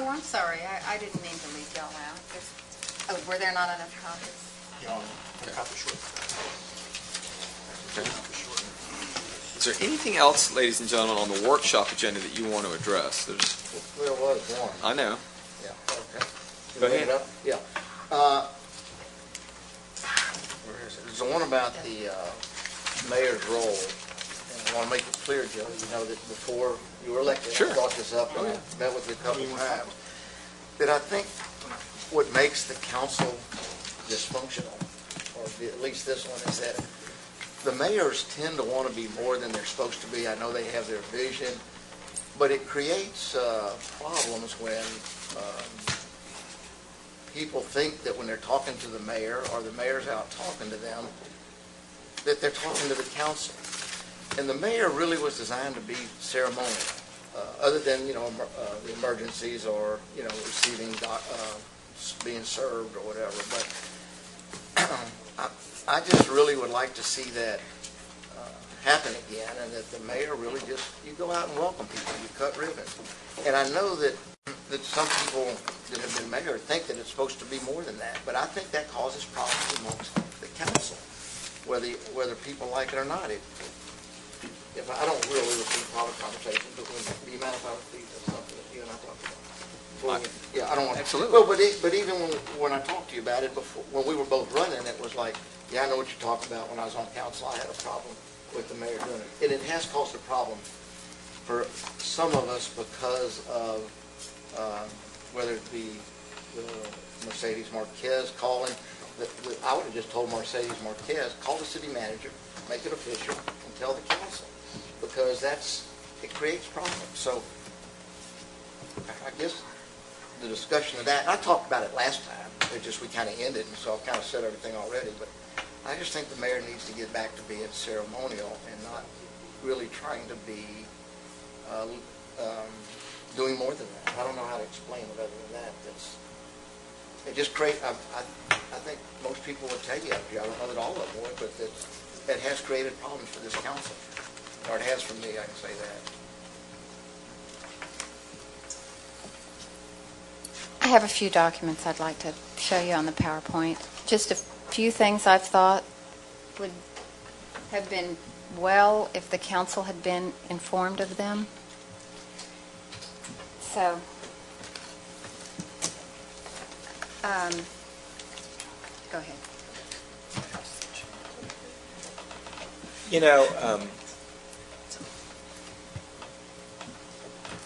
I'm sorry. I didn't mean to leave y'all out. Oh, were there not enough copies? Yeah, a copy short. Okay. Is there anything else, ladies and gentlemen, on the workshop agenda that you want to address? There was one. I know. Yeah, okay. Go ahead. Yeah. Where is it? There's the one about the mayor's role. And I want to make it clear, Joe, you know that before you were elected, Sure. I brought this up and I met with you a couple of times, that I think what makes the council dysfunctional, or at least this one, is that the mayors tend to want to be more than they're supposed to be. I know they have their vision, but it creates problems when people think that when they're talking to the mayor or the mayor's out talking to them, that they're talking to the council. And the mayor really was designed to be ceremonial, other than, you know, the emergencies or, you know, receiving, being served or whatever. But I just really would like to see that happen again, and that the mayor really just, you go out and welcome people, you cut ribbons. And I know that some people that have been mayor think that it's supposed to be more than that, but I think that causes problems amongst the council, whether people like it or not. If I don't really repeat private conversations, but do you mind if I repeat something that you and I talked about? Yeah, I don't want to. Absolutely. Well, but even when I talked to you about it before, when we were both running, it was like, yeah, I know what you're talking about. When I was on council, I had a problem with the mayor doing it. And it has caused a problem for some of us because of whether it be the Mercedes Marquez calling. I would have just told Mercedes Marquez, call the city manager, make it official, and tell the council. Because it creates problems. So I guess the discussion of that, and I talked about it last time, it just we kind of ended, and so I've kind of said everything already, but I just think the mayor needs to get back to being ceremonial and not really trying to be doing more than that. I don't know how to explain it other than that. It just creates, I think most people would tell you, I don't know that all of them would, but it has created problems for this council. Or it has for me, I can say that. I have a few documents I'd like to show you on the PowerPoint. Just a few things I've thought would have been well if the council had been informed of them. So, go ahead. You know,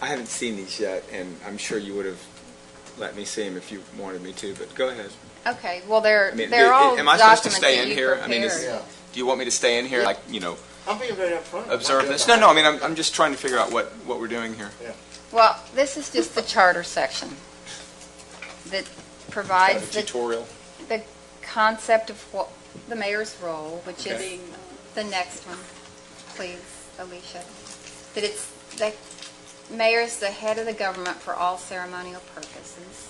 I haven't seen these yet, and I'm sure you would have let me see them if you wanted me to, but go ahead. Okay, well, they're all am I supposed to documents stay that in you here? I mean, prepared. do you want me to stay in here, Yeah. like, you know, I'm being very upfront. observe this? No, I mean, I'm just trying to figure out what we're doing here. Yeah. Well, this is just the charter section that provides Kind of a tutorial. the concept of what the mayor's role, which Okay. is the next one, please, Alicia. That it's the mayor is the head of the government for all ceremonial purposes.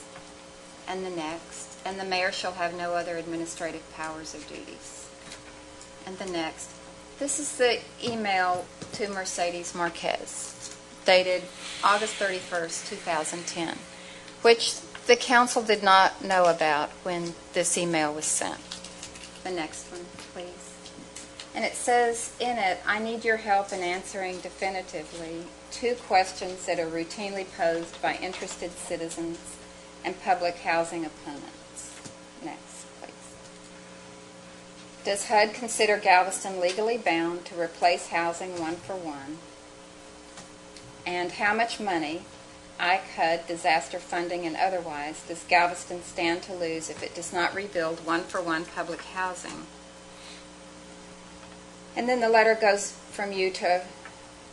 And the next, and the mayor shall have no other administrative powers or duties. And the next, this is the email to Mercedes Marquez, dated August 31st, 2010, which the council did not know about when this email was sent. The next one, please. And it says in it, I need your help in answering definitively 2 questions that are routinely posed by interested citizens and public housing opponents. Next, please. Does HUD consider Galveston legally bound to replace housing 1-for-1? And how much money, Ike, HUD, disaster funding, and otherwise, does Galveston stand to lose if it does not rebuild 1-for-1 public housing? And then the letter goes from you to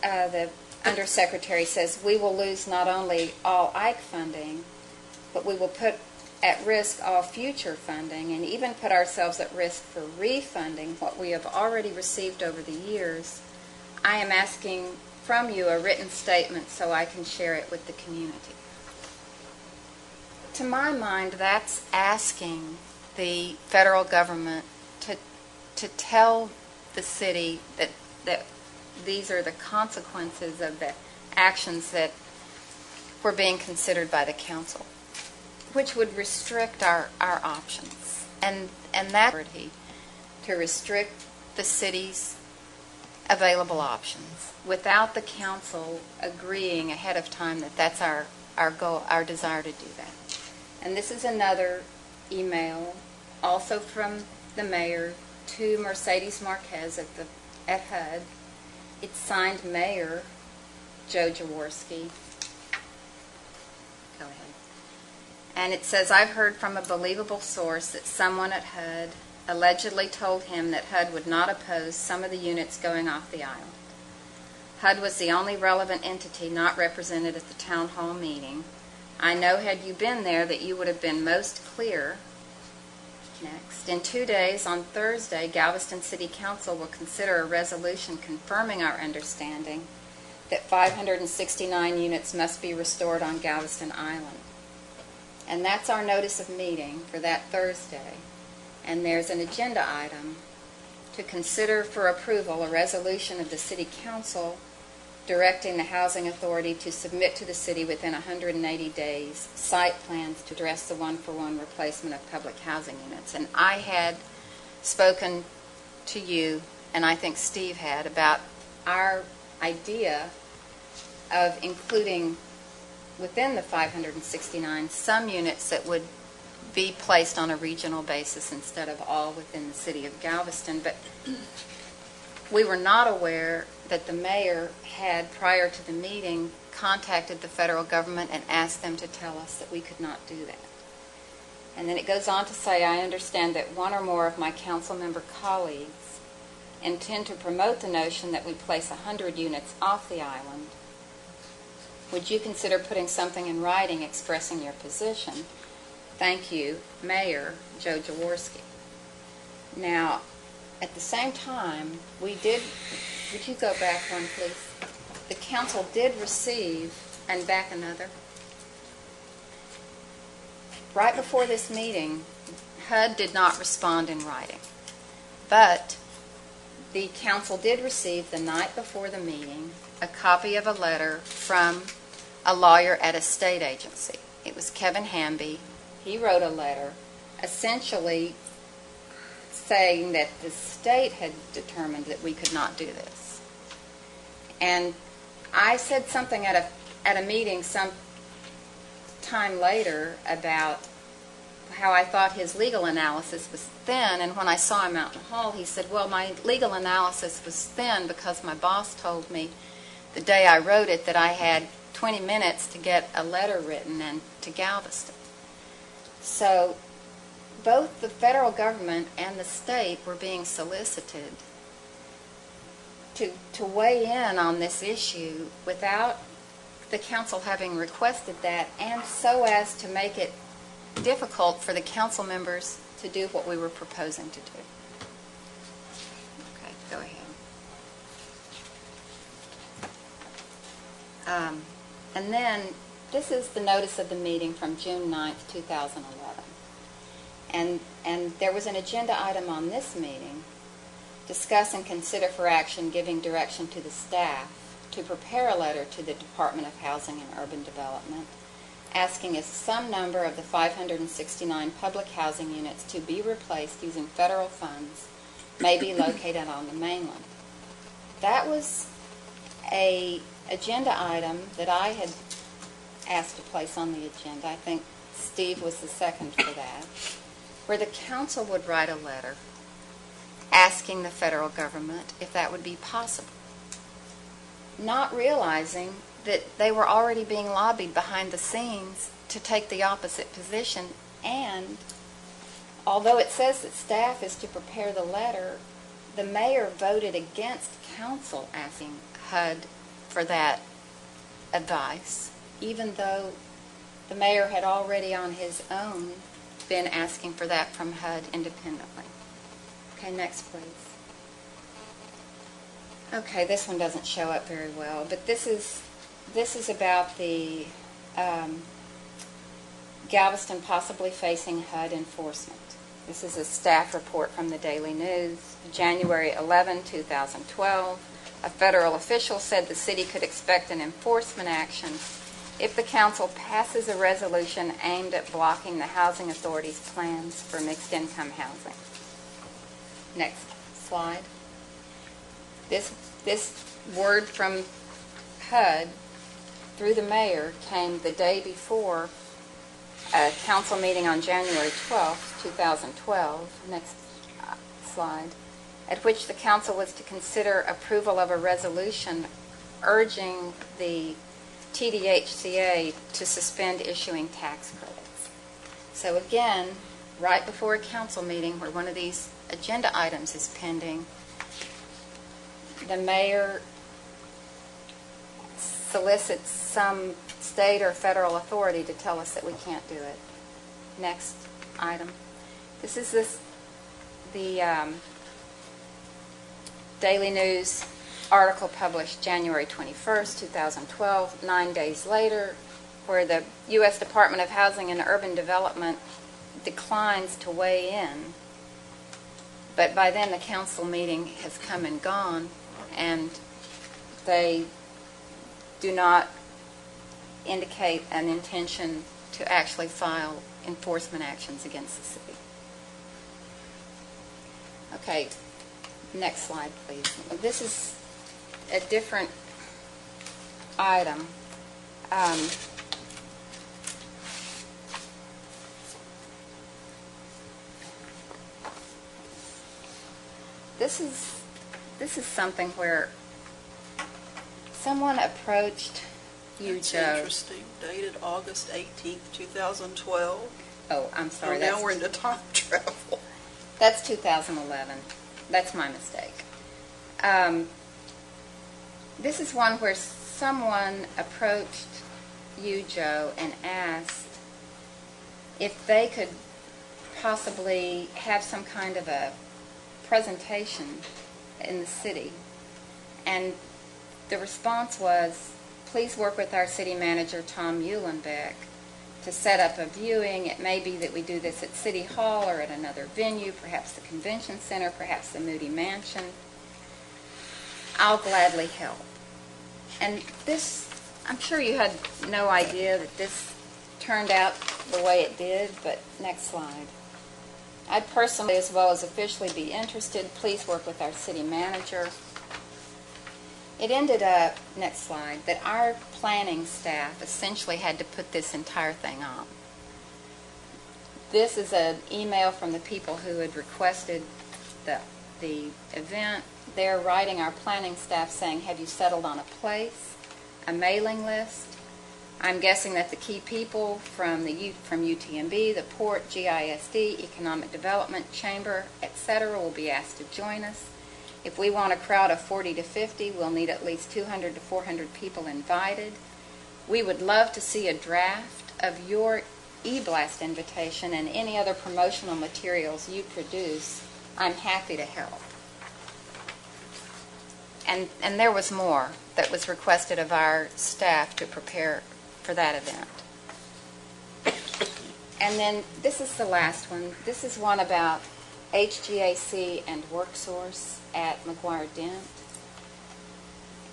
the undersecretary says, we will lose not only all Ike funding, but we will put at risk all future funding and even put ourselves at risk for refunding what we have already received over the years. I am asking from you a written statement so I can share it with the community. To my mind, that's asking the federal government to tell the city that these are the consequences of the actions that were being considered by the council, which would restrict our options. And that to restrict the city's available options without the council agreeing ahead of time that that's our goal, our desire to do that. And this is another email, also from the mayor to Mercedes Marquez at HUD. It's signed Mayor Joe Jaworski. Go ahead. And it says, I've heard from a believable source that someone at HUD allegedly told him that HUD would not oppose some of the units going off the island. HUD was the only relevant entity not represented at the town hall meeting. I know had you been there that you would have been most clear. Next, in 2 days, on Thursday, Galveston City Council will consider a resolution confirming our understanding that 569 units must be restored on Galveston Island. And that's our notice of meeting for that Thursday. And there's an agenda item to consider for approval a resolution of the City Council directing the Housing Authority to submit to the city within 180 days site plans to address the one-for-one replacement of public housing units. And I had spoken to you, and I think Steve had, about our idea of including within the 569 some units that would be placed on a regional basis instead of all within the city of Galveston. But we were not aware that the mayor had, prior to the meeting, contacted the federal government and asked them to tell us that we could not do that. And then it goes on to say, I understand that one or more of my council member colleagues intend to promote the notion that we place 100 units off the island. Would you consider putting something in writing expressing your position? Thank you, Mayor Joe Jaworski. Now, at the same time, would you go back one, please? The council did receive, and back another. Right before this meeting, HUD did not respond in writing. But the council did receive, the night before the meeting, a copy of a letter from a lawyer at a state agency. It was Kevin Hamby. He wrote a letter essentially saying that the state had determined that we could not do this. And I said something at a meeting some time later about how I thought his legal analysis was thin, and when I saw him out in the hall, he said, well, my legal analysis was thin because my boss told me the day I wrote it that I had 20 minutes to get a letter written and to Galveston. So both the federal government and the state were being solicited to weigh in on this issue without the council having requested that, and so as to make it difficult for the council members to do what we were proposing to do. Okay, go ahead. And then this is the notice of the meeting from June 9th, 2011. And there was an agenda item on this meeting, discuss and consider for action giving direction to the staff to prepare a letter to the Department of Housing and Urban Development asking if some number of the 569 public housing units to be replaced using federal funds may be located on the mainland. That was an agenda item that I had asked to place on the agenda. I think Steve was the second for that, where the council would write a letter asking the federal government if that would be possible, not realizing that they were already being lobbied behind the scenes to take the opposite position. And although it says that staff is to prepare the letter, the mayor voted against council asking HUD for that advice, even though the mayor had already on his own been asking for that from HUD independently. Okay, next please. Okay, this one doesn't show up very well, but this is about the Galveston possibly facing HUD enforcement. This is a staff report from the Daily News, January 11, 2012. A federal official said the city could expect an enforcement action if the council passes a resolution aimed at blocking the housing authority's plans for mixed income housing. Next slide. This word from HUD through the mayor came the day before a council meeting on January 12th, 2012. Next slide. At which the council was to consider approval of a resolution urging the TDHCA to suspend issuing tax credits. So again, right before a council meeting where one of these agenda items is pending, the mayor solicits some state or federal authority to tell us that we can't do it. Next item. This is the Daily News article published January 21st, 2012, 9 days later, where the U.S. Department of Housing and Urban Development declines to weigh in. But by then the council meeting has come and gone, and they do not indicate an intention to actually file enforcement actions against the city. Okay, next slide, please. This is a different item. This is something where someone approached you, That's Joe. interesting. Dated August 18th, 2012. Oh, I'm sorry. So now we're into time travel. That's 2011. That's my mistake. This is one where someone approached you, Joe, and asked if they could possibly have some kind of a presentation in the city. And the response was, please work with our city manager, Tom Eulenbeck, to set up a viewing. It may be that we do this at City Hall or at another venue, perhaps the Convention Center, perhaps the Moody Mansion. I'll gladly help. And this, I'm sure you had no idea that this turned out the way it did, but next slide. I'd personally, as well as officially, be interested. Please work with our city manager. It ended up, next slide, that our planning staff essentially had to put this entire thing on. This is an email from the people who had requested the event. They're writing our planning staff saying, have you settled on a place, a mailing list? I'm guessing that the key people from UTMB, the Port, GISD, Economic Development, Chamber, etc. will be asked to join us. If we want a crowd of 40 to 50, we'll need at least 200 to 400 people invited. We would love to see a draft of your e-blast invitation and any other promotional materials you produce. I'm happy to help. And there was more that was requested of our staff to prepare for that event. And then this is the last one. This is one about HGAC and WorkSource at McGuire Dent.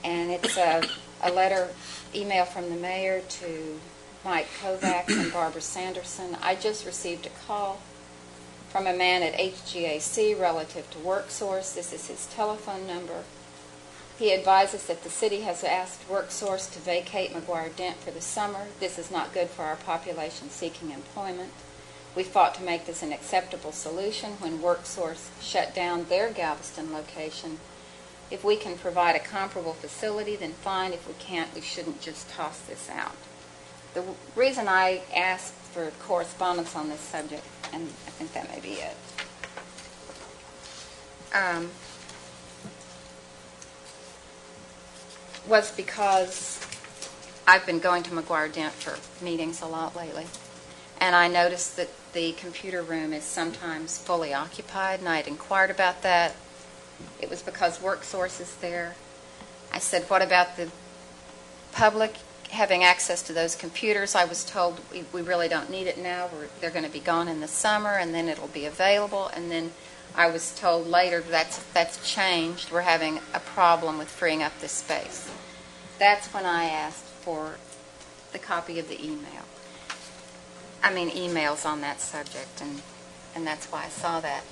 And it's a letter, email from the mayor to Mike Kovacs and Barbara Sanderson. I just received a call from a man at HGAC relative to WorkSource. This is his telephone number. He advises that the city has asked WorkSource to vacate McGuire Dent for the summer. This is not good for our population seeking employment. We fought to make this an acceptable solution when WorkSource shut down their Galveston location. If we can provide a comparable facility, then fine. If we can't, we shouldn't just toss this out. The reason I asked for correspondence on this subject, and I think that may be it, was because I've been going to McGuire Dent for meetings a lot lately, and I noticed that the computer room is sometimes fully occupied, and I had inquired about that. It was because WorkSource is there. I said, what about the public having access to those computers? I was told we really don't need it now. They're going to be gone in the summer, and then it'll be available. And then I was told later that's changed. We're having a problem with freeing up this space. That's when I asked for the copy of the email. I mean, emails on that subject, and that's why I saw that.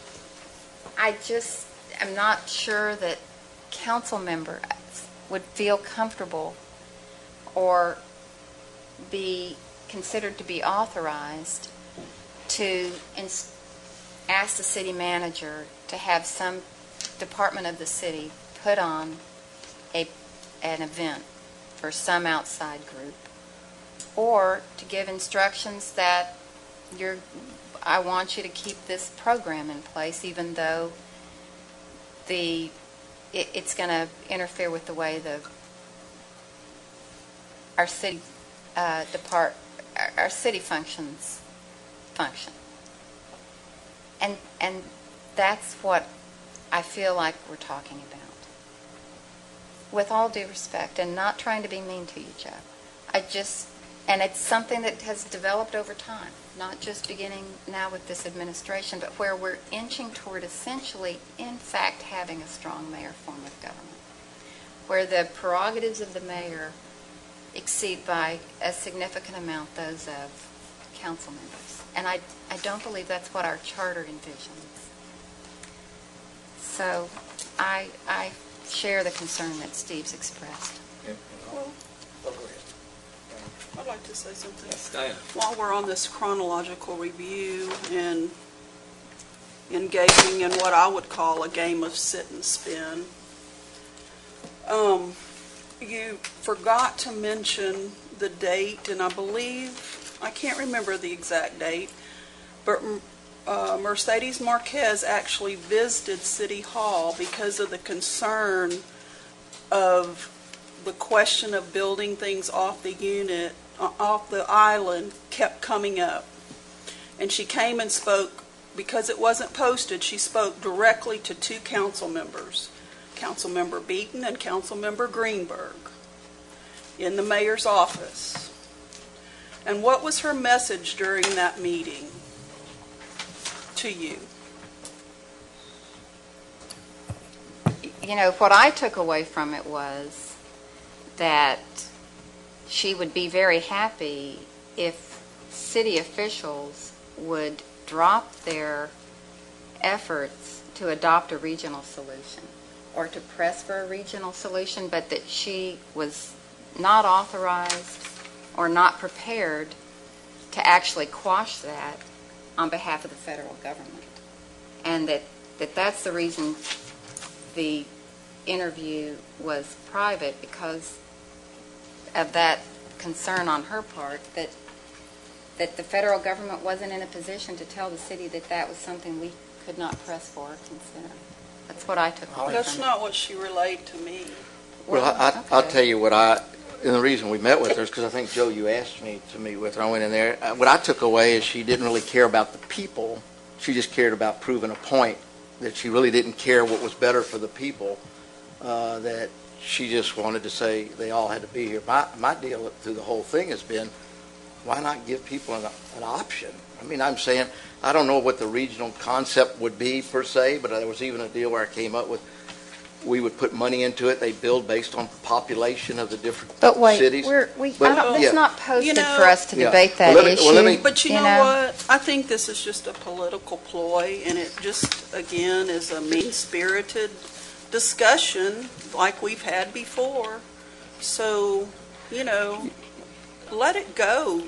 I just am not sure that council members would feel comfortable or be considered to be authorized to ask the city manager to have some department of the city put on an event for some outside group, or to give instructions that I want you to keep this program in place, even though it's going to interfere with the way our city our city functions function. And that's what I feel like we're talking about. With all due respect, and not trying to be mean to you, Joe. And it's something that has developed over time, not just beginning now with this administration, but where we're inching toward essentially, in fact, having a strong mayor form of government, where the prerogatives of the mayor exceed by a significant amount those of council members. And I don't believe that's what our charter envisions. So I share the concern that Steve's expressed. Well, Oh, go ahead. I'd like to say something. Yes, Diana. While we're on this chronological review and engaging in what I would call a game of sit and spin, you forgot to mention the date, and I believe, I can't remember the exact date, but Mercedes Marquez actually visited City Hall because of the concern of the question of building things off the island kept coming up. And she came and spoke, because it wasn't posted, she spoke directly to two council members, Councilmember Beaton and Councilmember Greenberg, in the mayor's office. And what was her message during that meeting to you? You know, what I took away from it was that she would be very happy if city officials would drop their efforts to adopt a regional solution or to press for a regional solution, but that she was not authorized or not prepared to actually quash that on behalf of the federal government. And that's the reason the interview was private, because of that concern on her part that the federal government wasn't in a position to tell the city that that was something we could not press for or consider. That's what I took away That's from it. not what she relayed to me. Well, I'll tell you what and the reason we met with her is because I think, Joe, you asked me to meet with her. I went in there. What I took away is she didn't really care about the people. She just cared about proving a point, that she really didn't care what was better for the people, that she just wanted to say they all had to be here. My deal through the whole thing has been, why not give people an option? I mean, I'm saying, I don't know what the regional concept would be per se, but there was even a deal where I came up with, we would put money into it. They build based on population of the different But wait, cities. it's not posted know- for us to Yeah. debate that Well, issue. let me- But you You know know? what? I think this is just a political ploy, and it just, again, is a mean-spirited discussion like we've had before. So, let it go.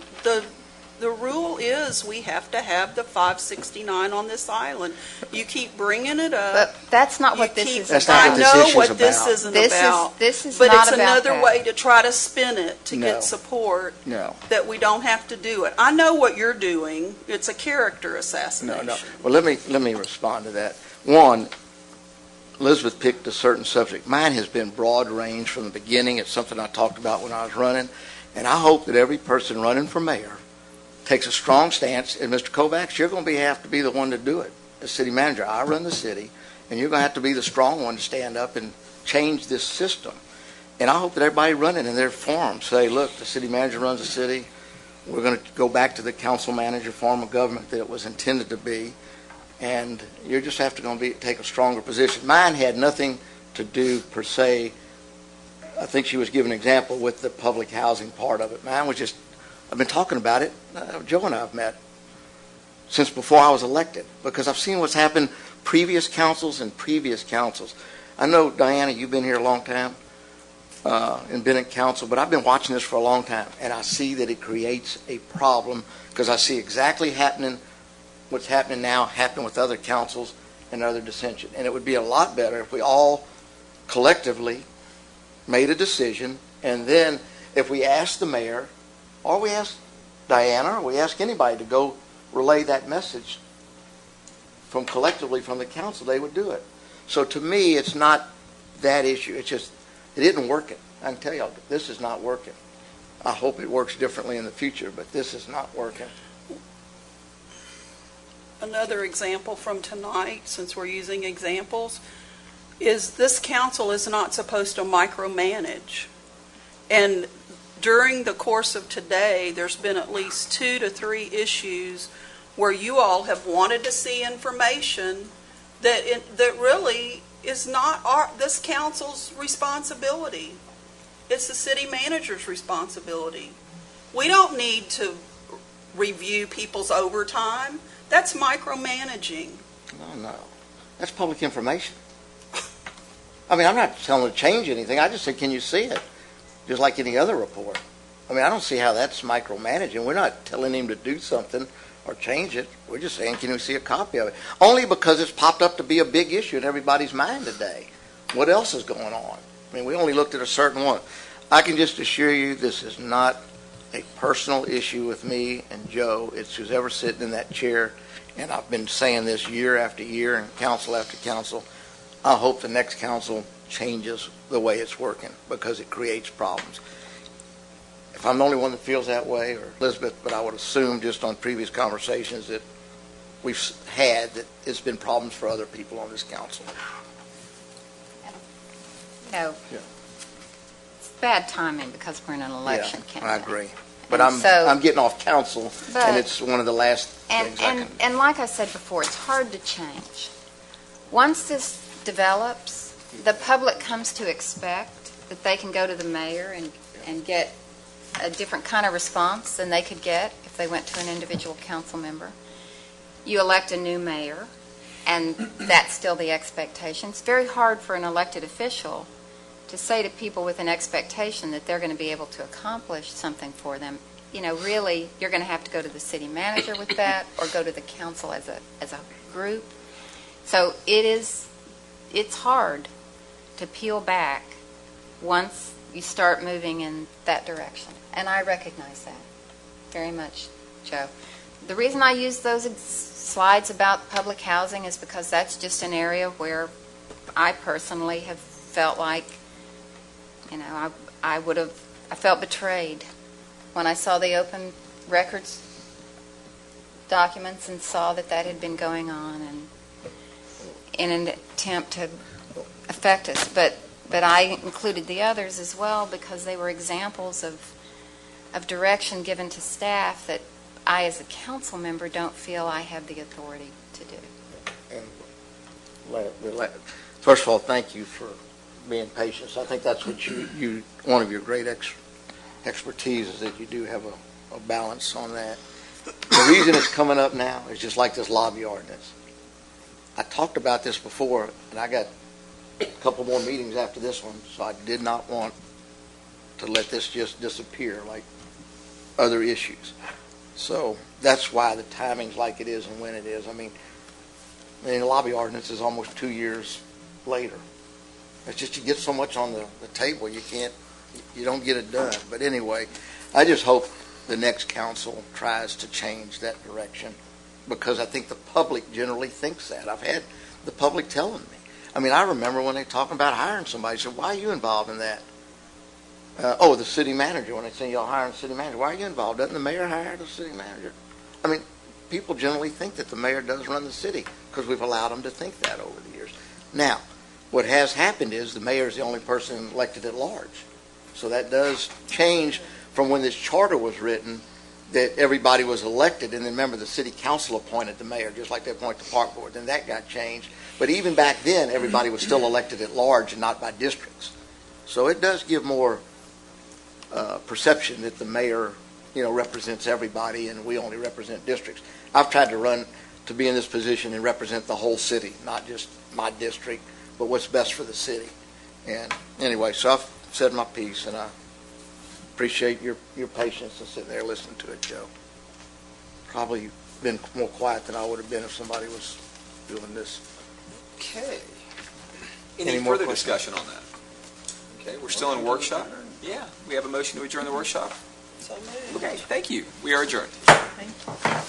The rule is we have to have the 569 on this island. You keep bringing it up. But that's not what You this keep- is That's not I what about. this know issue's what this about. isn't This is- about. this is but not it's about another that. way to try to spin it to No. get support. No. That we don't have to do it. I know what you're doing. It's a character assassination. No. Well, let me respond to that. One, Elizabeth picked a certain subject. Mine has been broad range from the beginning. It's something I talked about when I was running, and I hope that every person running for mayor takes a strong stance. And Mr. Kovacs, you're going to have to be the one to do it. As city manager, I run the city, and you're going to have to be the strong one to stand up and change this system. And I hope that everybody running in their forums say, look, the city manager runs the city. We're going to go back to the council manager form of government that it was intended to be. And you're just have to take a stronger position. Mine had nothing to do per se I think she was giving an example with the public housing part of it. Man, was just, I've been talking about it. Joe and I have met since before I was elected because I've seen what's happened previous councils and previous councils. I know, Diana, you've been here a long time and been in council, but I've been watching this for a long time, and I see that it creates a problem because I see exactly what's happening now happen with other councils and other dissension. And it would be a lot better if we all collectively made a decision, and then if we ask the mayor, or we ask Diana, or we ask anybody to go relay that message collectively from the council, they would do it. So to me, it's not that issue. It's just, it isn't working. I can tell y'all, this is not working. I hope it works differently in the future, but this is not working. Another example from tonight, since we're using examples, is this council is not supposed to micromanage. And during the course of today, there's been at least 2 to 3 issues where you all have wanted to see information that really is not this council's responsibility. It's the city manager's responsibility. We don't need to review people's overtime. That's micromanaging. No. That's public information. I mean, I'm not telling them to change anything. I just said, can you see it? Just like any other report. I mean, I don't see how that's micromanaging. We're not telling him to do something or change it. We're just saying, can we see a copy of it? Only because it's popped up to be a big issue in everybody's mind today. What else is going on? I mean, we only looked at a certain one. I can just assure you this is not a personal issue with me and Joe. It's who's ever sitting in that chair. And I've been saying this year after year and council after council. I hope the next council changes the way it's working because it creates problems. If I'm the only one that feels that way, or Elizabeth, but I would assume just on previous conversations that we've had that it's been problems for other people on this council. No. Yeah. It's bad timing because we're in an election campaign. I agree. But And I'm getting off council, But- and it's one of the last things I can... And like I said before, it's hard to change. Once this develops, the public comes to expect that they can go to the mayor and get a different kind of response than they could get if they went to an individual council member. You elect a new mayor, and that's still the expectation. It's very hard for an elected official to say to people with an expectation that they're going to be able to accomplish something for them. You know, really, you're going to have to go to the city manager with that or go to the council as a group. So it's hard to peel back once you start moving in that direction. And I recognize that very much, Joe. The reason I use those slides about public housing is because that's just an area where I personally have felt like, you know, I felt betrayed when I saw the open records documents and saw that had been going on and in an attempt to affect us. But I included the others as well because they were examples of direction given to staff that I, as a council member, don't feel I have the authority to do. And first of all, thank you for being patient. So I think that's what you one of your great expertise is that you do have a balance on that. The reason it's coming up now is just like this lobby ordinance. I talked about this before, and I got a couple more meetings after this one, so I did not want to let this just disappear like other issues. So that's why the timing's like it is and when it is. I mean, the lobby ordinance is almost 2 years later. It's just you get so much on the table, you don't get it done. But anyway, I just hope the next council tries to change that direction because I think the public generally thinks that. I've had the public telling me. I mean, I remember when they talking about hiring somebody, said, why are you involved in that? The city manager, when they say y'all hiring a city manager, why are you involved? Doesn't the mayor hire the city manager? I mean, people generally think that the mayor does run the city because we've allowed them to think that over the years. Now, what has happened is the mayor is the only person elected at large. So that does change from when this charter was written that everybody was elected. And then remember, the city council appointed the mayor, just like they appoint the park board. Then that got changed. But even back then, everybody was still elected at large and not by districts. So it does give more perception that the mayor, represents everybody and we only represent districts. I've tried to run to be in this position and represent the whole city, not just my district, but what's best for the city. And anyway, so I've said my piece, and I appreciate your patience and sitting there listening to it, Joe. Probably been more quiet than I would have been if somebody was doing this. Okay. Any Any more further questions? discussion on that? Okay, we're still in workshop? Yeah, we have a motion to adjourn the workshop? So moved. Okay, thank you. We are adjourned. Thank you.